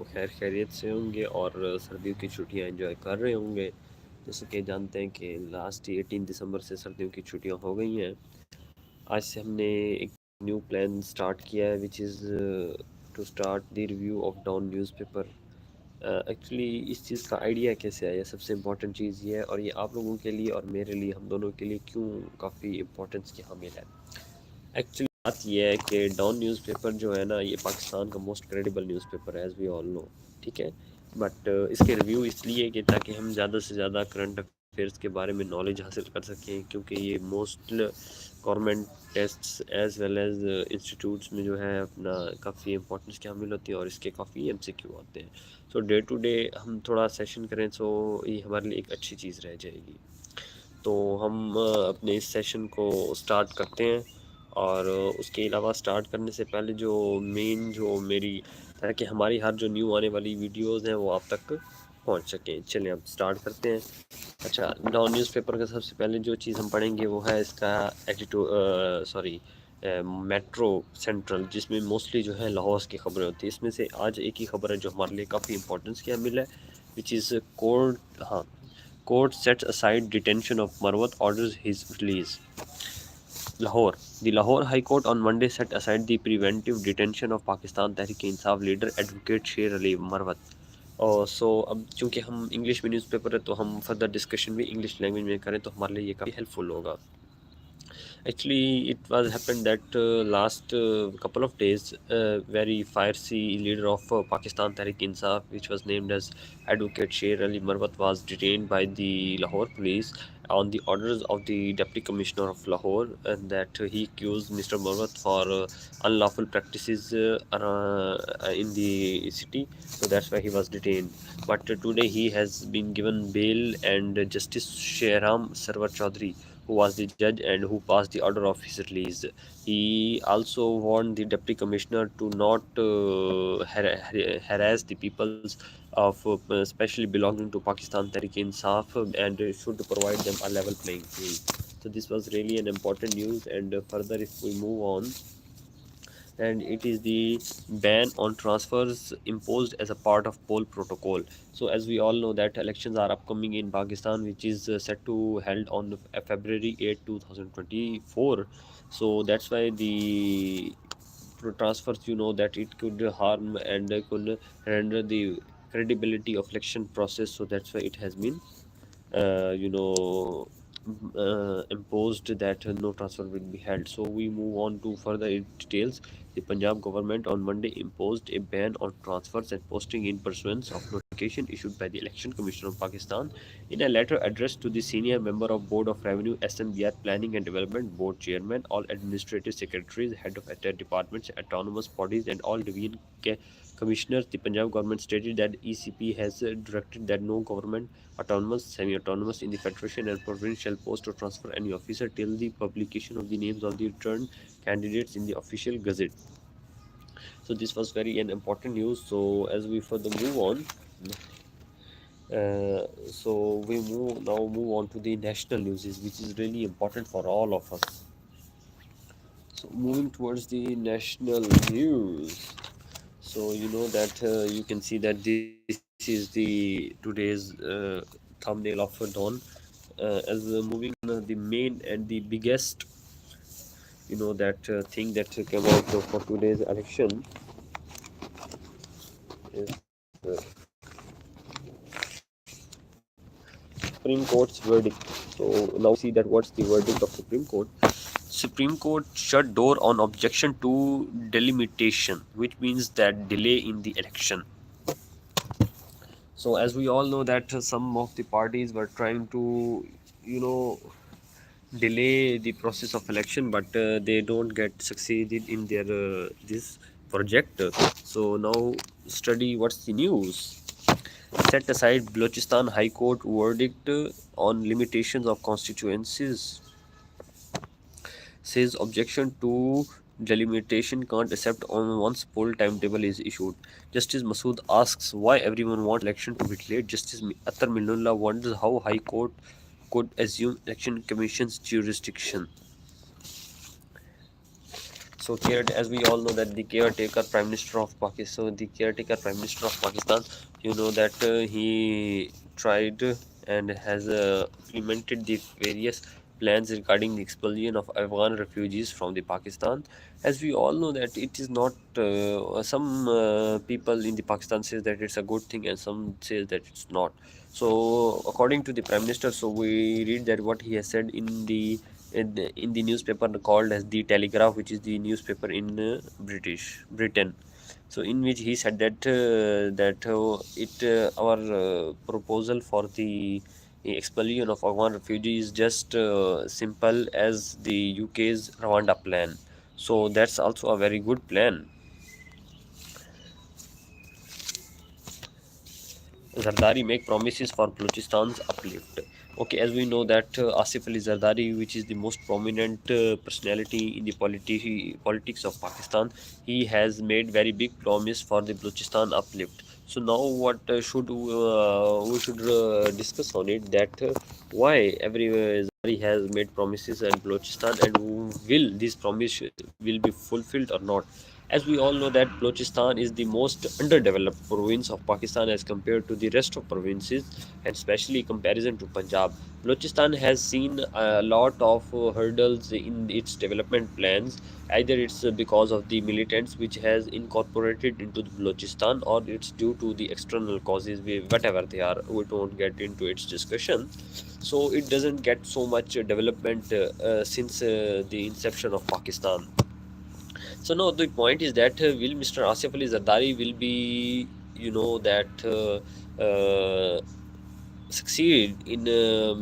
खैर खैरियत से होंगे और सर्दियों की छुट्टियां एंजॉय कर रहे होंगे। जैसे कि जानते हैं कि लास्ट 18 दिसंबर से सर्दियों की छुट्टियां हो गई हैं। आज से हमने एक न्यू प्लान स्टार्ट किया है which is to start the review of down newspaper. Actually इस चीज़ का आइडिया कैसे आया, सबसे इम्पोर्टेंट चीज़ ये है, और ये आप लोगों के लिए और मेरे लिए, हम दोनों के लिए क्यों काफ़ी इम्पोर्टेंस की हामिल है। एक्चुअली बात यह है कि डॉन न्यूज़पेपर जो है ना, ये पाकिस्तान का मोस्ट क्रेडिबल न्यूज़पेपर है, एज़ वी ऑल नो। ठीक है, बट इसके रिव्यू इसलिए कि ताकि हम ज़्यादा से ज़्यादा करंट अफेयर्स के बारे में नॉलेज हासिल कर सकें, क्योंकि ये most government tests as well as institutes में जो है अपना काफ़ी इंपॉर्टेंस की हामिल होती है, और इसके काफ़ी एमसीक्यू होते हैं। सो डे टू डे हम थोड़ा सेशन करें तो ये हमारे लिए एक अच्छी चीज़ रह जाएगी। तो हम अपने इस सेशन को स्टार्ट करते हैं, और उसके अलावा स्टार्ट करने से पहले जो मेन जो मेरी, ताकि हमारी हर जो न्यू आने वाली वीडियोस हैं वो आप तक पहुंच सकें। चलिए अब स्टार्ट करते हैं। अच्छा, डाउन न्यूज़पेपर का सबसे पहले जो चीज़ हम पढ़ेंगे वो है इसका मेट्रो सेंट्रल, जिसमें मोस्टली जो है लाहौर की खबरें होती हैं। इसमें से आज एक ही खबर है जो हमारे लिए काफ़ी इंपॉर्टेंस की मिला है, विच इज़ कोर्ट। हाँ, court sets aside detention of Marwat, orders his release. Lahore. The Lahore High Court on Monday set aside the preventive detention of Pakistan Tehreek-e-Insaf leader advocate Sher Ali Marwat. और अब चूंकि हम English में newspaper है, तो हम further discussion भी English language में करें तो हमारे लिए ये काफ़ी हेल्पफुल होगा। Actually, it was happened that last couple of days, very fiery leader of Pakistan Tehreek-e-Insaf, which was named as Advocate Sher Ali Marwat, was detained by the Lahore police on the orders of the Deputy Commissioner of Lahore, and that he accused Mr. Marwat for unlawful practices in the city. So that's why he was detained. But today he has been given bail, and Justice Shehram Sarwar Chaudhary, who was the judge and who passed the order of his release. He also warned the deputy commissioner to not harass the peoples of, especially belonging to Pakistan Tehreek-e-Insaf, and should provide them a level playing field. So this was really an important news. And further, if we move on, and it is the ban on transfers imposed as a part of poll protocol. So as we all know that elections are upcoming in Pakistan, which is set to held on February 8, 2024. So that's why the transfers, that it could harm and could render the credibility of election process. So that's why it has been uh, you know imposed that no transfer will be held. So we move on to further details. The Punjab government on Monday imposed a ban on transfers and posting in pursuance of notification issued by the Election Commission of Pakistan. In a letter addressed to the senior member of Board of Revenue, SMBR Planning and Development Board Chairman, all administrative secretaries, head of departments, autonomous bodies, and all division commissioners, the Punjab government stated that ECP has directed that no government, autonomous, semi-autonomous in the federation and provincial post to transfer any officer till the publication of the names of the returned candidates in the official gazette. So this was very an important news. So as we further move on, so we move on to the national news, which is really important for all of us. So moving towards the national news. So you know that you can see that this is the today's thumbnail of Dawn. As moving on, the main and the biggest, that thing that came out for today's election is Supreme Court's verdict. So now see that what's the verdict of Supreme Court. Supreme Court shut door on objection to delimitation, which means that delay in the election. So as we all know that some of the parties were trying to, you know, delay the process of election, but they don't get succeeded in their this project. So now study what's the news. Set aside Balochistan High Court verdict on limitations of constituencies. Says objection to delimitation can't accept on once poll timetable is issued. Justice Masood asks why everyone wants election to be delayed. Justice Attar Minullah wonders how High Court could assume election commission's jurisdiction. So care, as we all know that the caretaker prime minister of Pakistan, so the caretaker prime minister of Pakistan, you know that he tried and has implemented the various plans regarding the expulsion of Afghan refugees from the Pakistan. As we all know that it is not, some people in the Pakistan says that it's a good thing and some says that it's not. So according to the prime minister, so we read that what he has said in the newspaper called as the Telegraph, which is the newspaper in Britain. So in which he said that our proposal for the expulsion of Afghan refugees is just simple as the UK's Rwanda plan. So that's also a very good plan. Zardari make promises for Balochistan's uplift. Okay, as we know that Asif Ali Zardari, which is the most prominent personality in the politics of Pakistan, he has made very big promise for the Balochistan uplift. So now, what should we should discuss on it? That why every Zardari has made promises and Balochistan, and will this promise will be fulfilled or not? As we all know that Balochistan is the most underdeveloped province of Pakistan as compared to the rest of provinces, and especially comparison to Punjab. Balochistan has seen a lot of hurdles in its development plans. Either it's because of the militants which has incorporated into the Balochistan, or it's due to the external causes, whatever they are. We don't get into its discussion. So it doesn't get so much development since the inception of Pakistan. So no, the point is that will Mr. Asif Ali Zardari will be, that succeed in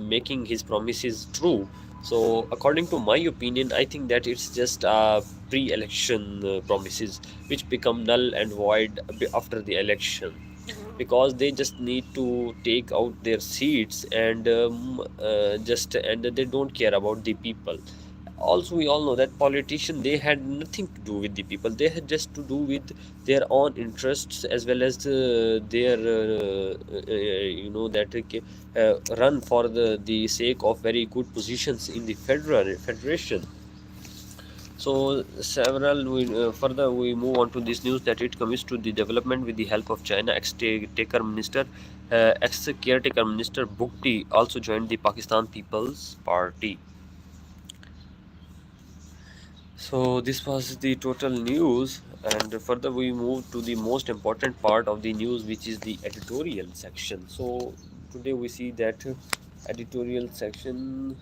making his promises true. So according to my opinion, I think that it's just pre-election promises which become null and void after the election, because they just need to take out their seats and just and they don't care about the people. Also we all know that politicians, they had nothing to do with the people, they had just to do with their own interests, as well as their that run for the sake of very good positions in the federation. So several further we move on to this news that it comes to the development with the help of China. Ex caretaker minister Bhukti also joined the Pakistan People's Party. So this was the total news, and further we move to the most important part of the news, which is the editorial section. So today we see that editorial section.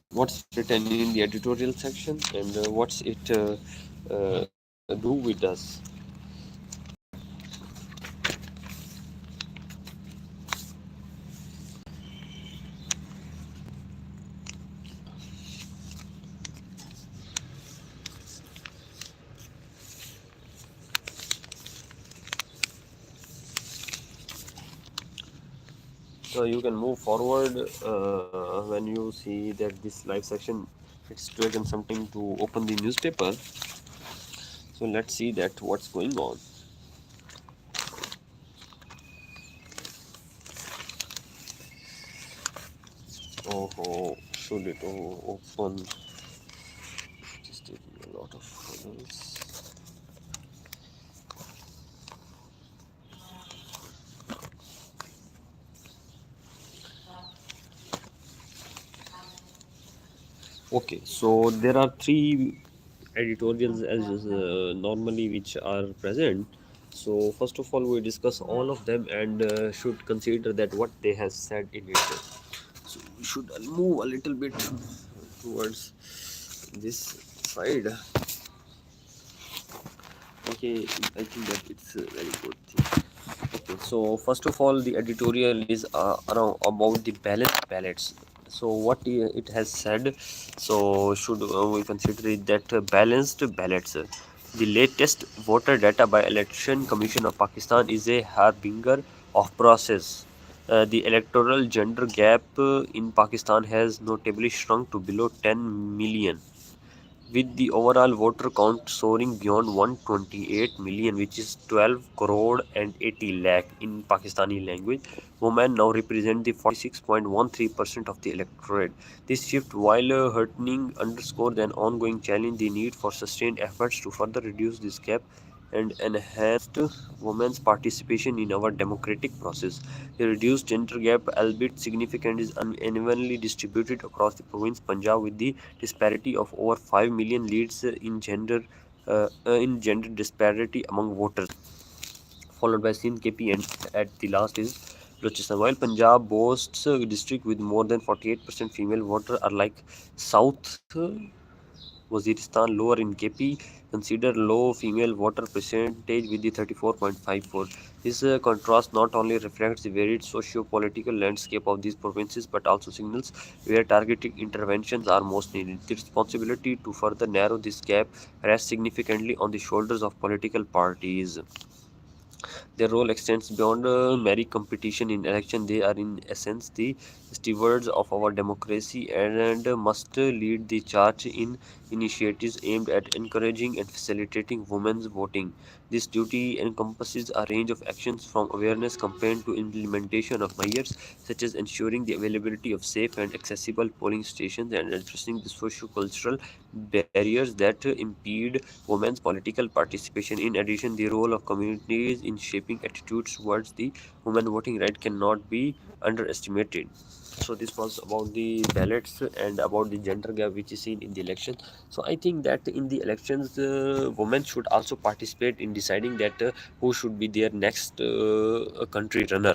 What's written in the editorial section, and what's it do with us? So you can move forward when you see that this live section, it's taken something to open the newspaper. So let's see that what's going on. Oh, should it open? Just taking a lot of photos. Okay, so there are three editorials as normally which are present. So first of all, we discuss all of them and should consider that what they have said in it. So we should move a little bit towards this side. Okay, I think that it's a very good thing. Okay, so first of all, the editorial is around about the balanced ballots. So what it has said, so should we consider it that balanced ballots. The latest voter data by Election Commission of Pakistan is a harbinger of process. The electoral gender gap in Pakistan has notably shrunk to below 10 million. with the overall voter count soaring beyond 128 million, which is 12 crore and 80 lakh in Pakistani language. Women now represent the 46.13% of the electorate. This shift, while heartening, underscores an ongoing challenge: the need for sustained efforts to further reduce this gap and enhanced women's participation in our democratic process. The reduced gender gap, albeit significant, is unevenly distributed across the province Punjab, with the disparity of over 5 million leads in gender disparity among voters, followed by Sindh, KP, and at the last is Balochistan. While Punjab boasts a district with more than 48% female voters, are like South Waziristan, lower in KP, consider low female voter percentage with the 34.54. This contrast not only reflects the varied socio-political landscape of these provinces but also signals where targeted interventions are most needed. The responsibility to further narrow this gap rests significantly on the shoulders of political parties. Their role extends beyond merry competition in election. They are, in essence, the stewards of our democracy and must lead the charge in initiatives aimed at encouraging and facilitating women's voting. This duty encompasses a range of actions from awareness campaign to implementation of measures such as ensuring the availability of safe and accessible polling stations and addressing the socio-cultural barriers that impede women's political participation. In addition, the role of communities in shaping attitudes towards the women voting right cannot be underestimated. So this was about the ballots and about the gender gap which is seen in the election. So I think that in the elections, women should also participate in deciding that who should be their next country runner.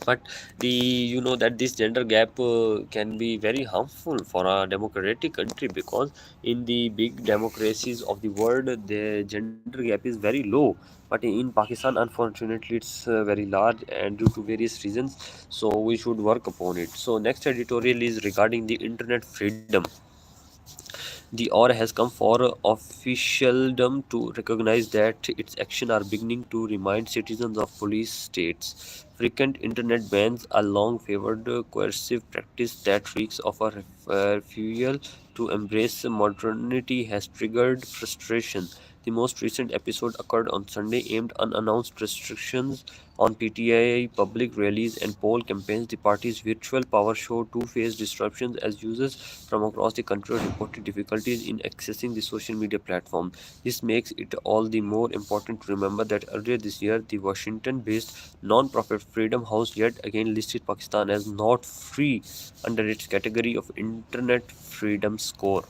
But the that this gender gap can be very harmful for a democratic country, because in the big democracies of the world the gender gap is very low, but in Pakistan unfortunately it's very large, and due to various reasons, so we should work upon it. So next editorial is regarding the internet freedom. The hour has come for officialdom to recognize that its actions are beginning to remind citizens of police states. Frequent internet bans, a long favored coercive practice that reeks of a refusal to embrace modernity, has triggered frustration. The most recent episode occurred on Sunday, aimed unannounced restrictions on PTI public rallies and poll campaigns. The party's virtual power show too faced disruptions as users from across the country reported difficulties in accessing the social media platform. This makes it all the more important to remember that earlier this year, the Washington based non-profit Freedom House yet again listed Pakistan as not free under its category of Internet Freedom Score.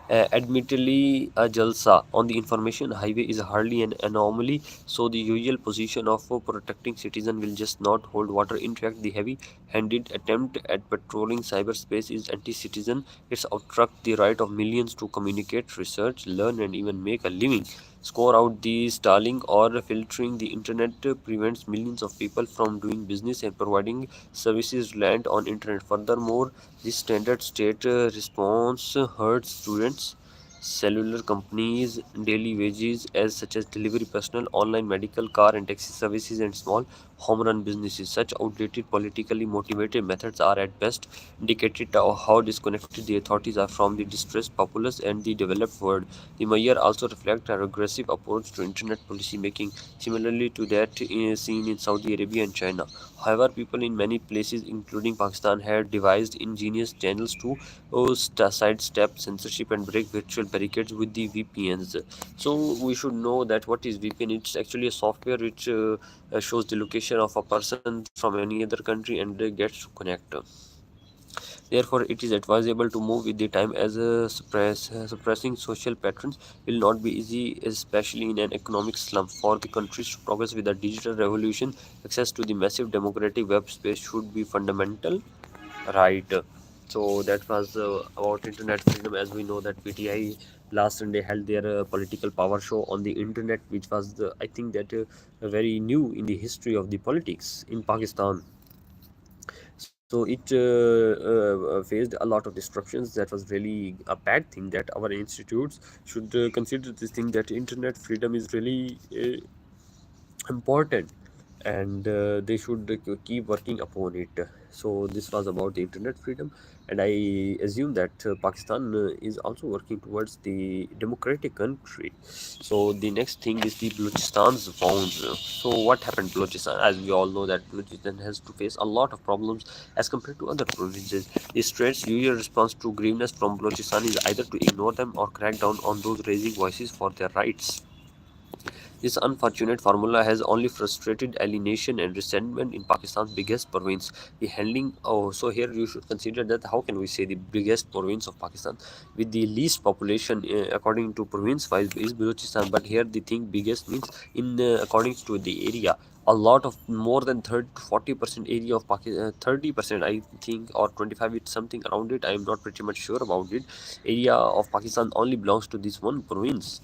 Admittedly, a jalsa on the information highway is hardly an anomaly, so the usual position of protecting citizens will just not hold water. In fact, the heavy-handed attempt at patrolling cyberspace is anti-citizen. It's obstruct the right of millions to communicate, research, learn, and even make a living. Score out the stalling or filtering the internet prevents millions of people from doing business and providing services reliant on internet. Furthermore, this standard state response hurts students, cellular companies, daily wages, as such as delivery personnel, online medical, car and taxi services, and small home run businesses. Such outdated, politically motivated methods are at best indicated of how disconnected the authorities are from the distressed populace and the developed world. The measure also reflects a regressive approach to internet policy making, similarly to that seen in Saudi Arabia and China. However, people in many places, including Pakistan, have devised ingenious channels to sidestep censorship and break virtual barricades with the VPNs. So we should know that what is VPN. It's actually a software which shows the location of a person from any other country and gets to connect. Therefore, it is advisable to move with the time, as suppressing social patterns will not be easy, especially in an economic slump. For the countries to progress with the digital revolution, access to the massive democratic web space should be fundamental, right? So that was about internet freedom. As we know that PTI last Sunday held their political power show on the internet, which was I think that very new in the history of the politics in Pakistan. So it faced a lot of disruptions. That was really a bad thing, that our institutes should consider this thing, that internet freedom is really important. and they should keep working upon it. So this was about the internet freedom, and I assume that Pakistan is also working towards the democratic country. So the next thing is the Balochistan's wounds. So what happened Balochistan? As we all know that Balochistan has to face a lot of problems as compared to other provinces. The state's usual response to grievances from Balochistan is either to ignore them or crack down on those raising voices for their rights. This unfortunate formula has only frustrated alienation and resentment in Pakistan's biggest province. The handling, so here you should consider that how can we say the biggest province of Pakistan with the least population according to province wise is Balochistan, but here the thing biggest means in according to the area. A lot of more than 30 to 40% area of Pakistan, 30% I think, or 25, it's something around it. I am not pretty much sure about it. Area of Pakistan only belongs to this one province.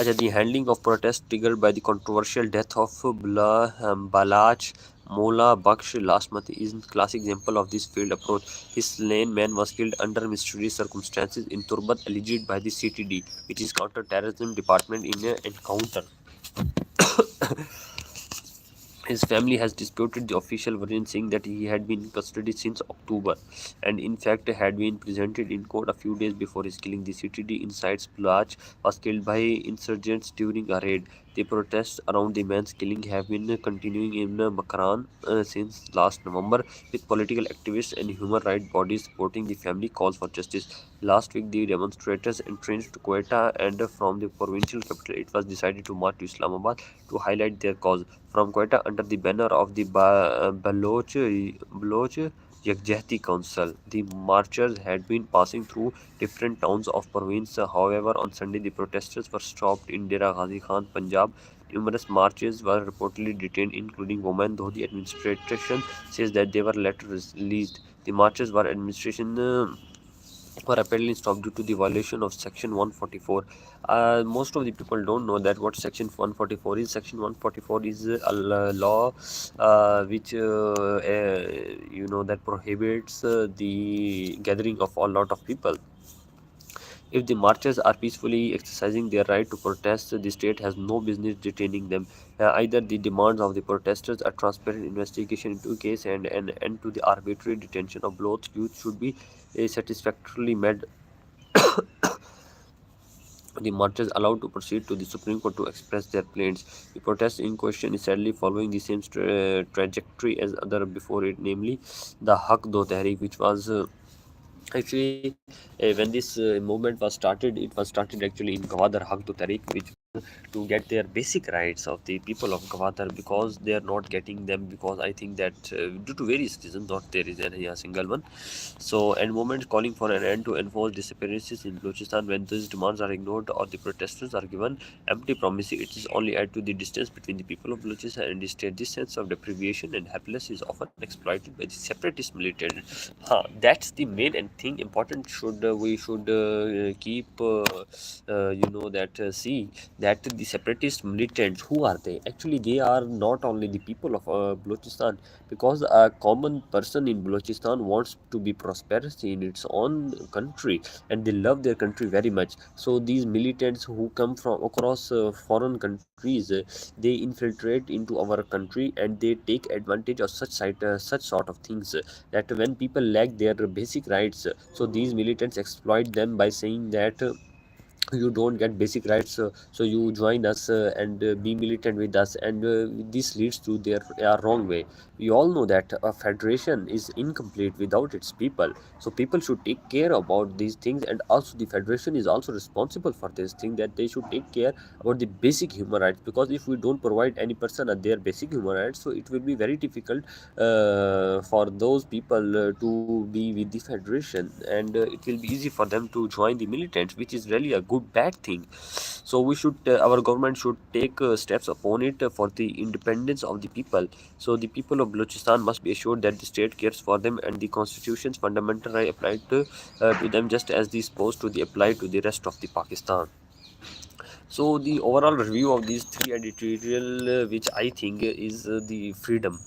The handling of protests triggered by the controversial death of Balach Mola Baksh last month is a classic example of this failed approach. His slain man was killed under mysterious circumstances in Turbat alleged by the CTD, which is counter-terrorism department, in an encounter. His family has disputed the official version, saying that he had been in custody since October and, in fact, had been presented in court a few days before his killing. The CTD incites Plach was killed by insurgents during a raid. The protests around the man's killing have been continuing in Makran since last November, with political activists and human rights bodies supporting the family calls for justice. Last week, the demonstrators entrenched Quetta, and from the provincial capital, it was decided to march to Islamabad to highlight their cause. From Quetta, under the banner of the Baloch Yakjehti Council, the marchers had been passing through different towns of province. However, on Sunday, the protesters were stopped in Dera Ghazi Khan, Punjab. Numerous marchers were reportedly detained, including women, though the administration says that they were later released. The marchers were apparently stopped due to the violation of Section 144. Most of the people don't know that what Section 144 is. Section 144 is a law which that prohibits the gathering of a lot of people. If the marchers are peacefully exercising their right to protest, the state has no business detaining them. Either the demands of the protesters, a transparent investigation into the case, and an end to the arbitrary detention of both youth should be satisfactorily met. The marchers allowed to proceed to the Supreme Court to express their plaints. The protest in question is sadly following the same trajectory as other before it, namely the Haq Do Tehreek, which was actually when this movement was started. It was started actually in Gwadar Haq Do Tehreek, which to get their basic rights of the people of Gwadar, because they are not getting them, because I think that due to various reasons, not there is any a single one. So, and movements calling for an end to enforced disappearances in Balochistan, when these demands are ignored or the protesters are given empty promises, it is only add to the distance between the people of Balochistan and the state. This sense of deprivation and helplessness is often exploited by the separatist militants. That's the main and thing important. Should we should keep that see that the separatist militants, who are they? Actually, they are not only the people of Balochistan, because a common person in Balochistan wants to be prosperous in its own country, and they love their country very much. So these militants who come from across foreign countries, they infiltrate into our country and they take advantage of such sort of things, that when people lack their basic rights, so these militants exploit them by saying that you don't get basic rights, so you join us and be militant with us, and this leads to their wrong way. We all know that a federation is incomplete without its people, so people should take care about these things, and also the federation is also responsible for this thing, that they should take care about the basic human rights, because if we don't provide any person their basic human rights, so it will be very difficult for those people to be with the federation, and it will be easy for them to join the militants, which is really a good bad thing. So we should our government should take steps upon it for the independence of the people. So the people of Balochistan must be assured that the state cares for them, and the constitution's fundamental right applied to them, just as the supposed to the apply to the rest of the Pakistan. So the overall review of these three editorial, which I think is the freedom.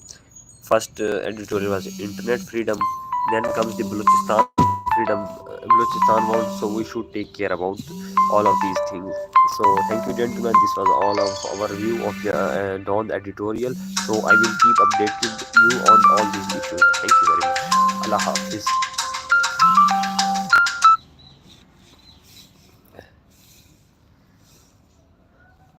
First editorial was internet freedom, then comes the Balochistan freedom Balochistan wants, so we should take care about all of these things. So thank you, gentlemen. This was all of our view of the Dawn editorial. So I will keep updated you on all these issues. Thank you very much. Allah Hafiz.